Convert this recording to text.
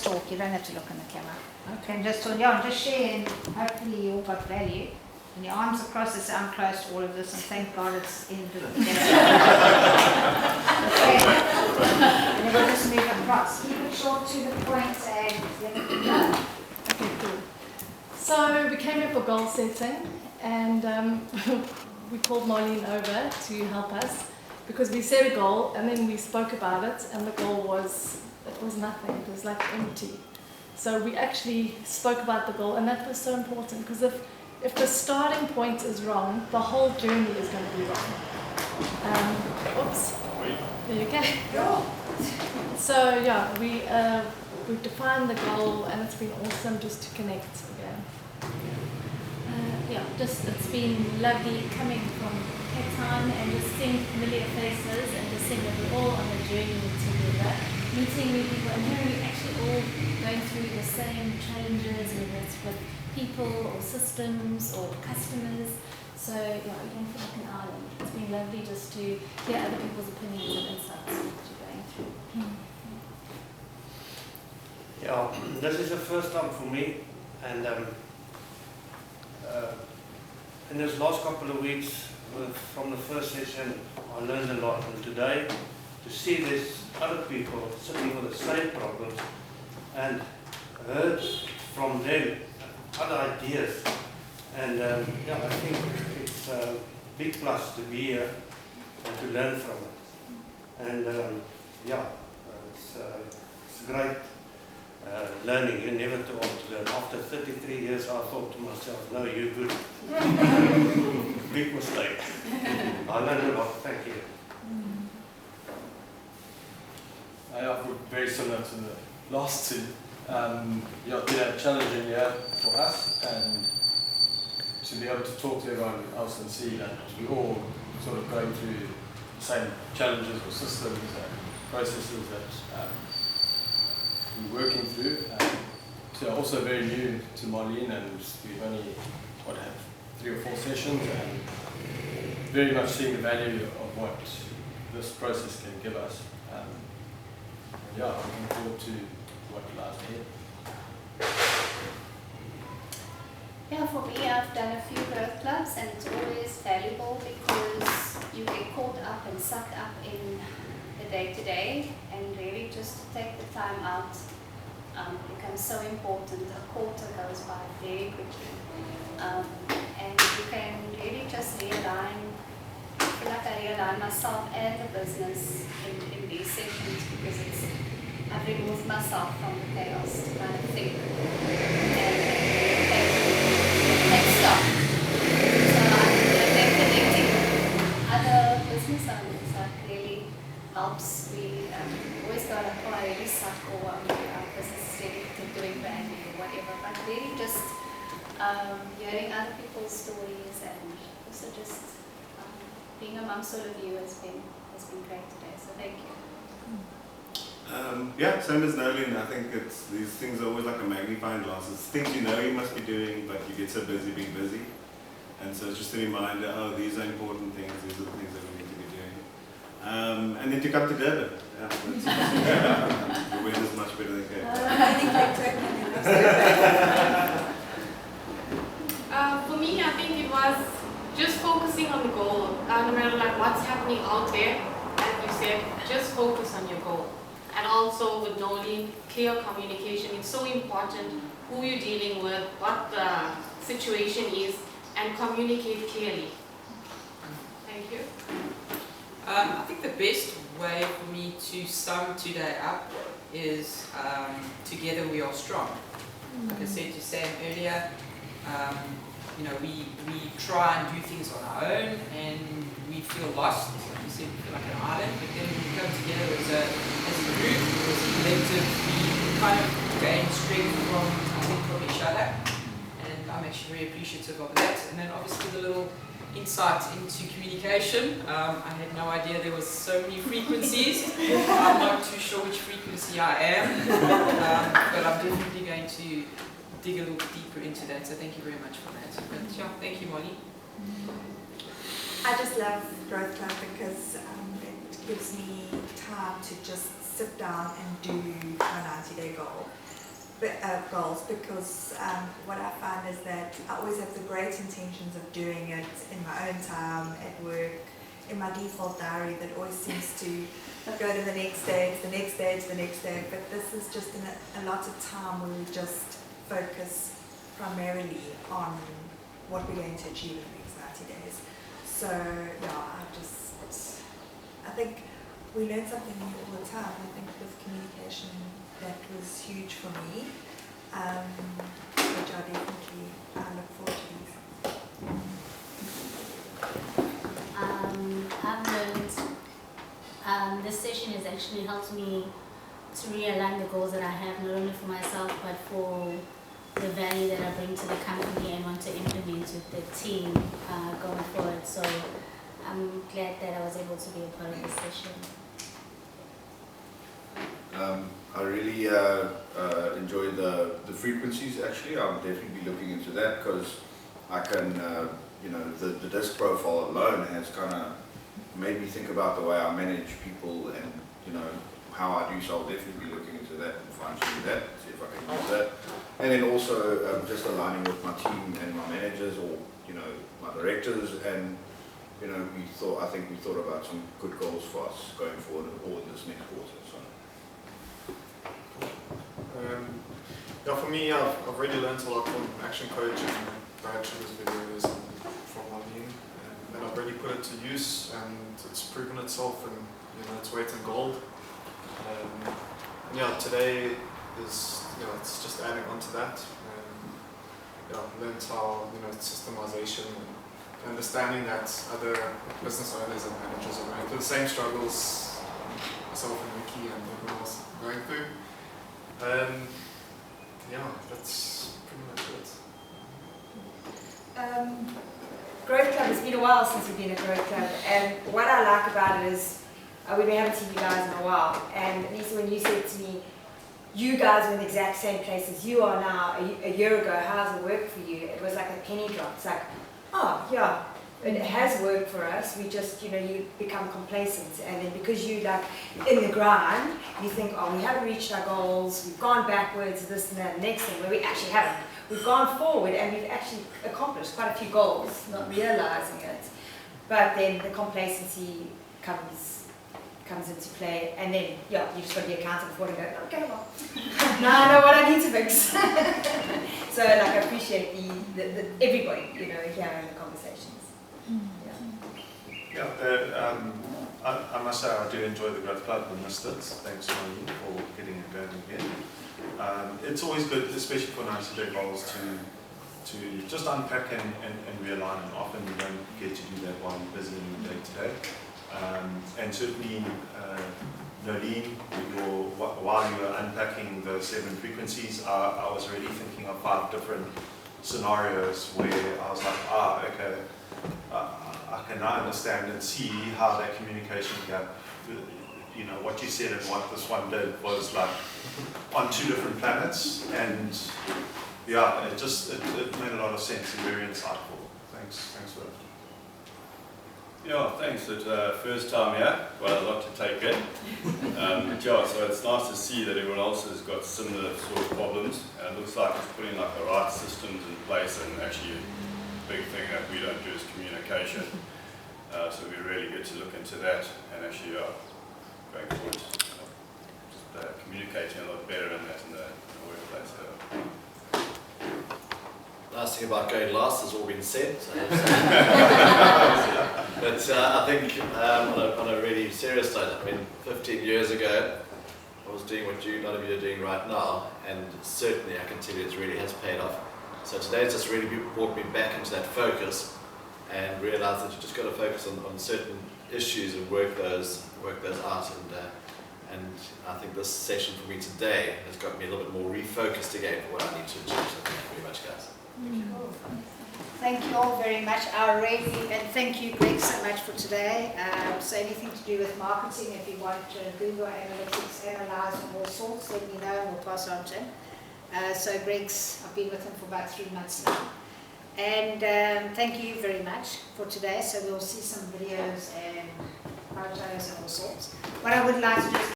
talk. You don't have to look in the camera. Okay, and just talk. Yeah, just share, and hopefully you all got value. And your arms across as I'm close to all of this, and thank God it's ended together. Okay. And then we'll just move across. Keep it short to the point and let it go. Okay, cool. So we came here for goal setting, and we called Marlene over to help us because we set a goal and then we spoke about it, and the goal was nothing. It was like empty. So we actually spoke about the goal, and that was so important because if the starting point is wrong, the whole journey is going to be wrong. Oops. Are you okay? Yeah. So yeah, we've defined the goal, and it's been awesome just to connect again. It's been lovely coming from Cape Town and just seeing familiar faces and just seeing that we're all on a journey together, meeting new people and hearing we're actually all going through the same challenges, whether it's with people or systems or customers. So you don't feel like an island. It's been lovely just to hear other people's opinions and insights on what you're going through. Yeah, this is the first time for me, and in this last couple of weeks from the first session I learned a lot, and today to see there's other people sitting with the same problems and heard from them other ideas, and I think it's a big plus to be here and to learn from it, and it's great. Learning, you're never too old to learn. After 33 years, I thought to myself, no, you're good. Big mistake. I learned a lot. Thank you. I feel very similar to the last two. It's been a challenging year for us, and to be able to talk to everyone else and see that we're all sort of going through the same challenges or systems and processes that we're working through. So also very new to Marlene, and we've only had 3 or 4 sessions, and very much seeing the value of what this process can give us. I'm looking forward to what lies ahead. Yeah, for me, I've done a few growth clubs, and it's always valuable because you get caught up and sucked up in the day-to-day, and really just to take the time out becomes so important. A quarter goes by very quickly, and you can really just realign. I feel like I realign myself and the business in these sessions because I've removed myself from the chaos to kind of think and stop. So I think connecting other business owners really helps. We always go like, oh, I really suck, or our business is really doing badly or whatever, but really just hearing other people's stories and also just being amongst all of you has been great today, so thank you. Same as Marlene. I think these things are always like a magnifying glass. It's things you know you must be doing, but you get so busy being busy. And so it's just a reminder, these are important things, these are the things that we need to be doing. And then to come to Durban. The weather's much better than Cape Town. I think for me, I think it was just focusing on the goal. No matter what's happening out there, as you said, just focus on your goal. And also with Marlene, clear communication. It's so important who you're dealing with, what the situation is, and communicate clearly. Thank you. I think the best way for me to sum today up is together we are strong. Like I said to Sam earlier, we try and do things on our own and we feel lost. Like you said, we feel like an island, but then when we come together as a group, as a collective, we kind of gain strength from each other. And I'm actually very appreciative of that. And then obviously the little insight into communication. I had no idea there was so many frequencies. I'm not too sure which frequency I am, but I'm definitely going to dig a little deeper into that. So thank you very much for that. But yeah, thank you, Marlene. I just love Growth Club because it gives me time to just sit down and do my 90-day goal. goals, because what I find is that I always have the great intentions of doing it in my own time, at work, in my default diary that always seems to go to the next stage, the next stage, the next stage, but this is just a lot of time where we just focus primarily on what we're going to achieve in the next 90 days. So yeah, I think we learn something new all the time. I think with communication that was huge for me, which I definitely look forward to these. I've learned this session has actually helped me to realign the goals that I have, not only for myself but for the value that I bring to the company and want to implement with the team going forward. So I'm glad that I was able to be a part of this session. I really enjoy the frequencies. Actually, I'll definitely be looking into that, because I can, the disc profile alone has kind of made me think about the way I manage people and, how I do. So I'll definitely be looking into that and fine-tuning that, see if I can use that. And then also just aligning with my team and my managers, or, my directors, and, I think we thought about some good goals for us going forward, or in this next quarter. So. For me, I've really learned a lot from ActionCOACH and Bradshaw's videos and from Marlene, and I've really put it to use, and it's proven itself, and its weight in gold. Today is it's just adding on to that. I've learned how systemization and understanding that other business owners and managers are going through the same struggles myself and Vicky and everyone else going through. That's pretty much it. Growth Club, it's been a while since we've been at Growth Club, and what I like about it is we haven't seen you guys in a while, and Lisa, when you said to me, you guys are in the exact same place as you are now a year ago, how's it work for you? It was like a penny drop. It's like, oh yeah, it has worked for us. We just, you become complacent, and then because you in the grind, you think, oh, we haven't reached our goals, we've gone backwards, this and that, next thing, where we actually haven't. We've gone forward and we've actually accomplished quite a few goals, not realizing it. But then the complacency comes into play, and then you just got to be accountable for it and go, okay, well, now I know what I need to fix. So I appreciate the everybody, hearing the conversations. I must say I do enjoy the Growth Club and missed it. Thanks, Marlene, for getting it going again. It's always good, especially for 90-day goals, to just unpack and realign, and often you don't get to do that while you're busy in the day-to-day. And certainly, Marlene, while you were unpacking the 7 frequencies, I was really thinking of 5 different scenarios where I was like, okay, I can now understand and see how that communication gap, what you said and what this one did was like on 2 different planets, and it made a lot of sense and very insightful. Thanks for that. Yeah, thanks. It's first time here, quite a lot to take in. So it's nice to see that everyone else has got similar sort of problems. And it looks like it's putting the right systems in place, and actually a big thing that we don't do is communication. So we really get to look into that, and actually going forward, just communicating a lot better in the workplace. Last thing about going last has all been said. So but I think on a really serious note, 15 years ago, I was doing what none of you are doing right now, and certainly I can tell you it really has paid off. So today's just really brought me back into that focus, and realised that you just got to focus on certain issues and work those out. And I think this session for me today has got me a little bit more refocused again for what I need to achieve. So thank you very much, guys. Thank you all very much. And thank you, Greg, so much for today. So anything to do with marketing, if you want Google Analytics analyzed of all sorts, let me know and we'll pass on to him. So I've been with him for about 3 months now. And thank you very much for today. So we'll see some videos and photos and all sorts. What I would like to do is